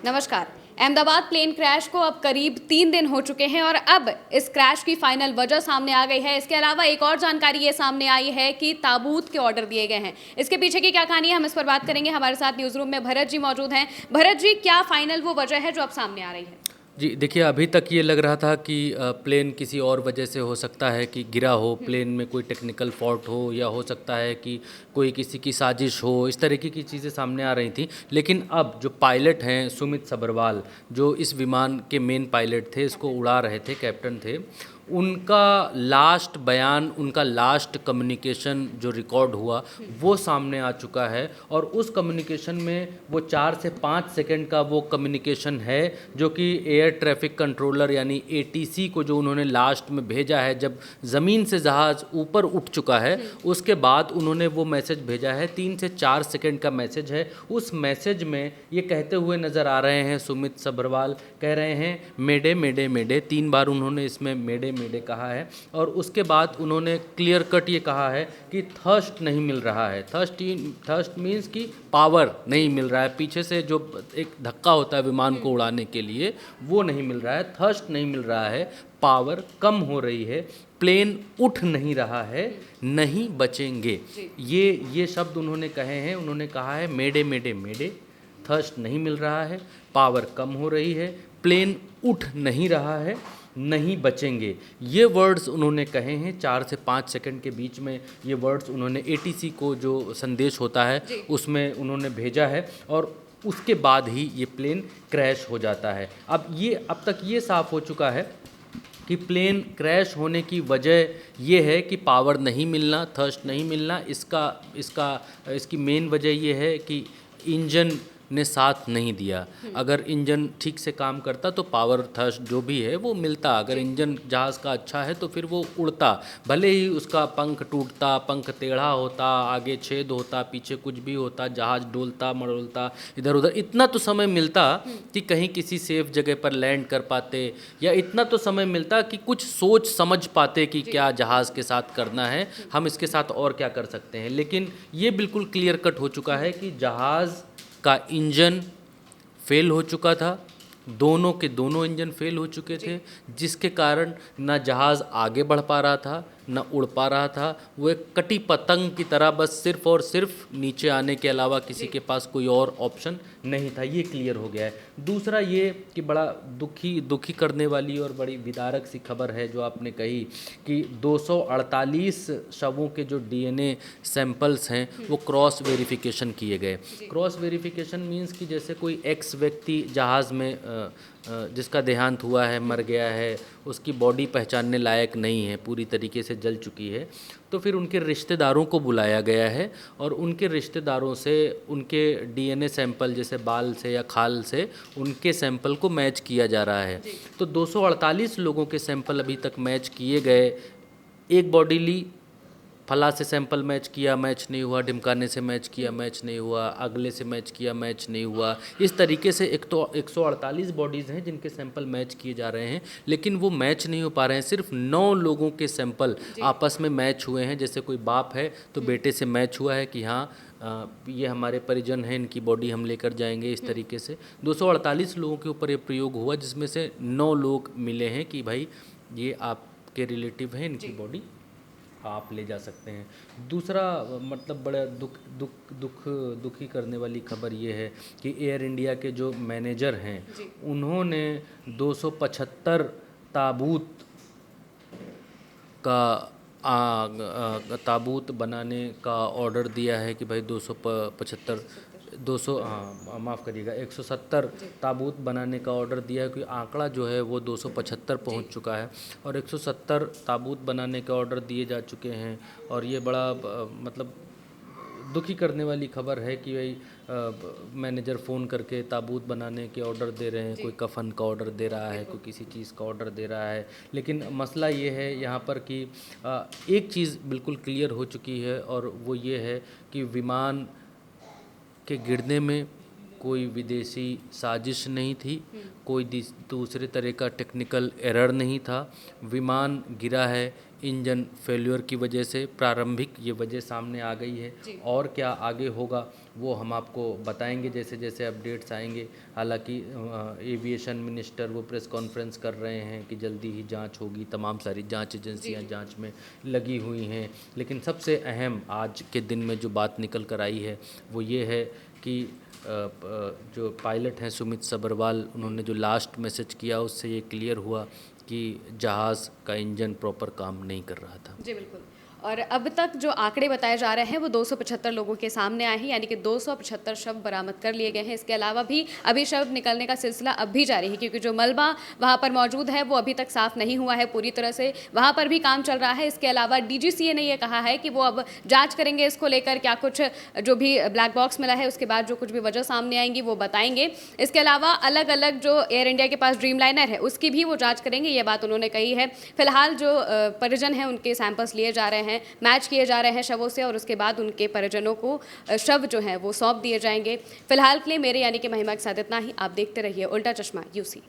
नमस्कार। Ahmedabad plane crash को अब करीब 3 दिन हो चुके हैं और अब इस क्रैश की फाइनल वजह सामने आ गई है। इसके अलावा एक और जानकारी ये सामने आई है कि ताबूत के ऑर्डर दिए गए हैं। इसके पीछे की क्या कहानी है, हम इस पर बात करेंगे। हमारे साथ न्यूज़ रूम में भरत जी मौजूद हैं। भरत जी, क्या फाइनल वो वजह है जो अब सामने आ रही है? जी देखिए, अभी तक ये लग रहा था कि प्लेन किसी और वजह से हो सकता है कि गिरा हो, प्लेन में कोई टेक्निकल फॉल्ट हो, या हो सकता है कि कोई किसी की साजिश हो। इस तरीके की चीज़ें सामने आ रही थी। लेकिन अब जो पायलट हैं सुमित सभरवाल, जो इस विमान के मेन पायलट थे, इसको उड़ा रहे थे, कैप्टन थे, उनका लास्ट बयान, उनका लास्ट कम्युनिकेशन जो रिकॉर्ड हुआ वो सामने आ चुका है। और उस कम्युनिकेशन में वो 4 से 5 सेकंड का वो कम्युनिकेशन है जो कि एयर ट्रैफिक कंट्रोलर यानी एटीसी को जो उन्होंने लास्ट में भेजा है, जब ज़मीन से जहाज़ ऊपर उठ चुका है उसके बाद उन्होंने वो मैसेज भेजा है। 3 से 4 सेकंड का मैसेज है। उस मैसेज में ये कहते हुए नज़र आ रहे हैं, सुमित सभरवाल कह रहे हैं मेडे मेडे मेडे, 3 बार उन्होंने इसमें मेडे मेडे कहा है। और उसके बाद उन्होंने क्लियर कट ये कहा है कि थर्स्ट नहीं मिल रहा है। थर्स्ट मीन्स कि पावर नहीं मिल रहा है, पीछे से जो एक धक्का होता है विमान को उड़ाने के लिए वो नहीं मिल रहा है, थर्स्ट नहीं मिल रहा है, पावर कम हो रही है, प्लेन उठ नहीं रहा है, नहीं बचेंगे। ये शब्द उन्होंने कहे हैं। उन्होंने कहा है मेडे मेडे मेडे, थर्स्ट नहीं मिल रहा है, पावर कम हो रही है, प्लेन उठ नहीं रहा है, नहीं बचेंगे। ये वर्ड्स उन्होंने कहे हैं। 4 से 5 सेकंड के बीच में ये वर्ड्स उन्होंने एटीसी को जो संदेश होता है उसमें उन्होंने भेजा है। और उसके बाद ही ये प्लेन क्रैश हो जाता है। अब तक ये साफ हो चुका है कि प्लेन क्रैश होने की वजह ये है कि पावर नहीं मिलना, थर्स्ट नहीं मिलना। इसकी मेन वजह ये है कि इंजन ने साथ नहीं दिया। अगर इंजन ठीक से काम करता तो पावर थर्स्ट जो भी है वो मिलता। अगर इंजन जहाज़ का अच्छा है तो फिर वो उड़ता, भले ही उसका पंख टूटता, पंख टेढ़ा होता, आगे छेद होता, पीछे कुछ भी होता, जहाज़ डोलता मड़ोलता इधर उधर, इतना तो समय मिलता कि कहीं किसी सेफ जगह पर लैंड कर पाते, या इतना तो समय मिलता कि कुछ सोच समझ पाते कि क्या जहाज़ के साथ करना है, हम इसके साथ और क्या कर सकते हैं। लेकिन ये बिल्कुल क्लियर कट हो चुका है कि जहाज़ का इंजन फेल हो चुका था। दोनों के दोनों इंजन फेल हो चुके थे, जिसके कारण ना जहाज़ आगे बढ़ पा रहा था, ना उड़ पा रहा था। वो एक कटी पतंग की तरह बस सिर्फ और सिर्फ नीचे आने के अलावा किसी के पास कोई और ऑप्शन नहीं था। ये क्लियर हो गया है। दूसरा ये कि बड़ा दुखी करने वाली और बड़ी विदारक सी खबर है जो आपने कही कि 248 शवों के जो डीएनए सैंपल्स हैं वो क्रॉस वेरिफिकेशन किए गए। क्रॉस वेरिफिकेशन मीन्स कि जैसे कोई एक्स व्यक्ति जहाज़ में जिसका देहांत हुआ है, मर गया है, उसकी बॉडी पहचानने लायक नहीं है, पूरी तरीके से जल चुकी है, तो फिर उनके रिश्तेदारों को बुलाया गया है और उनके रिश्तेदारों से उनके डीएनए सैंपल, जैसे बाल से या खाल से, उनके सैंपल को मैच किया जा रहा है। तो 248 लोगों के सैंपल अभी तक मैच किए गए। एक बॉडी ली, फला से सैंपल मैच किया, मैच नहीं हुआ, ढिमकाने से मैच किया, मैच नहीं हुआ, अगले से मैच किया, मैच नहीं हुआ। इस तरीके से एक तो 148 बॉडीज़ हैं जिनके सैंपल मैच किए जा रहे हैं, लेकिन वो मैच नहीं हो पा रहे हैं। सिर्फ 9 लोगों के सैंपल आपस में मैच हुए हैं। जैसे कोई बाप है तो बेटे से मैच हुआ है कि हाँ ये हमारे परिजन हैं, इनकी बॉडी हम लेकर जाएंगे। इस तरीके से 248 लोगों के ऊपर ये प्रयोग हुआ, जिसमें से 9 लोग मिले हैं कि भाई ये आपके रिलेटिव हैं, इनकी बॉडी आप ले जा सकते हैं। दूसरा मतलब बड़ा दुखी करने वाली खबर ये है कि एयर इंडिया के जो मैनेजर हैं उन्होंने 275 ताबूत का ताबूत बनाने का ऑर्डर दिया है कि भाई 275 200 हाँ माफ़ करिएगा 170 ताबूत बनाने का ऑर्डर दिया है, क्योंकि आंकड़ा जो है वो 275 पहुंच चुका है और 170 ताबूत बनाने के ऑर्डर दिए जा चुके हैं। और ये बड़ा मतलब दुखी करने वाली खबर है कि भाई मैनेजर फ़ोन करके ताबूत बनाने के ऑर्डर दे रहे हैं, कोई कफन का ऑर्डर दे रहा है, कोई किसी चीज़ का ऑर्डर दे रहा है। लेकिन मसला ये है यहाँ पर कि एक चीज़ बिल्कुल क्लियर हो चुकी है और वो ये है कि विमान के गिरने में कोई विदेशी साजिश नहीं थी, कोई दूसरे तरह का टेक्निकल एरर नहीं था। विमान गिरा है इंजन फेल्योर की वजह से, प्रारंभिक ये वजह सामने आ गई है। और क्या आगे होगा वो हम आपको बताएंगे जैसे जैसे अपडेट्स आएंगे। हालांकि एविएशन मिनिस्टर वो प्रेस कॉन्फ्रेंस कर रहे हैं कि जल्दी ही जांच होगी, तमाम सारी जांच एजेंसियां जांच में लगी हुई हैं। लेकिन सबसे अहम आज के दिन में जो बात निकल कर आई है वो ये है कि जो पायलट हैं सुमित सब्रवाल, उन्होंने जो लास्ट मैसेज किया उससे ये क्लियर हुआ कि जहाज़ का इंजन प्रॉपर काम नहीं कर रहा था। जी बिल्कुल। और अब तक जो आंकड़े बताए जा रहे हैं वो 275 लोगों के सामने आए हैं, यानी कि 275 शव बरामद कर लिए गए हैं। इसके अलावा भी अभी शव निकलने का सिलसिला अब भी जारी है, क्योंकि जो मलबा वहाँ पर मौजूद है वो अभी तक साफ नहीं हुआ है पूरी तरह से, वहाँ पर भी काम चल रहा है। इसके अलावा DGCA ने ये कहा है कि वो अब जाँच करेंगे इसको लेकर, क्या कुछ जो भी ब्लैक बॉक्स मिला है उसके बाद जो कुछ भी वजह सामने आएंगी वो बताएंगे। इसके अलावा अलग अलग जो एयर इंडिया के पास ड्रीमलाइनर है उसकी भी वो जाँच करेंगे, ये बात उन्होंने कही है। फिलहाल जो परिजन हैं उनके सैंपल्स लिए जा रहे हैं, मैच किए जा रहे हैं शवों से, और उसके बाद उनके परिजनों को शव जो हैं वो सौंप दिए जाएंगे। फिलहाल के लिए मेरे यानी कि महिमा के साथ इतना ही। आप देखते रहिए उल्टा चश्मा UC।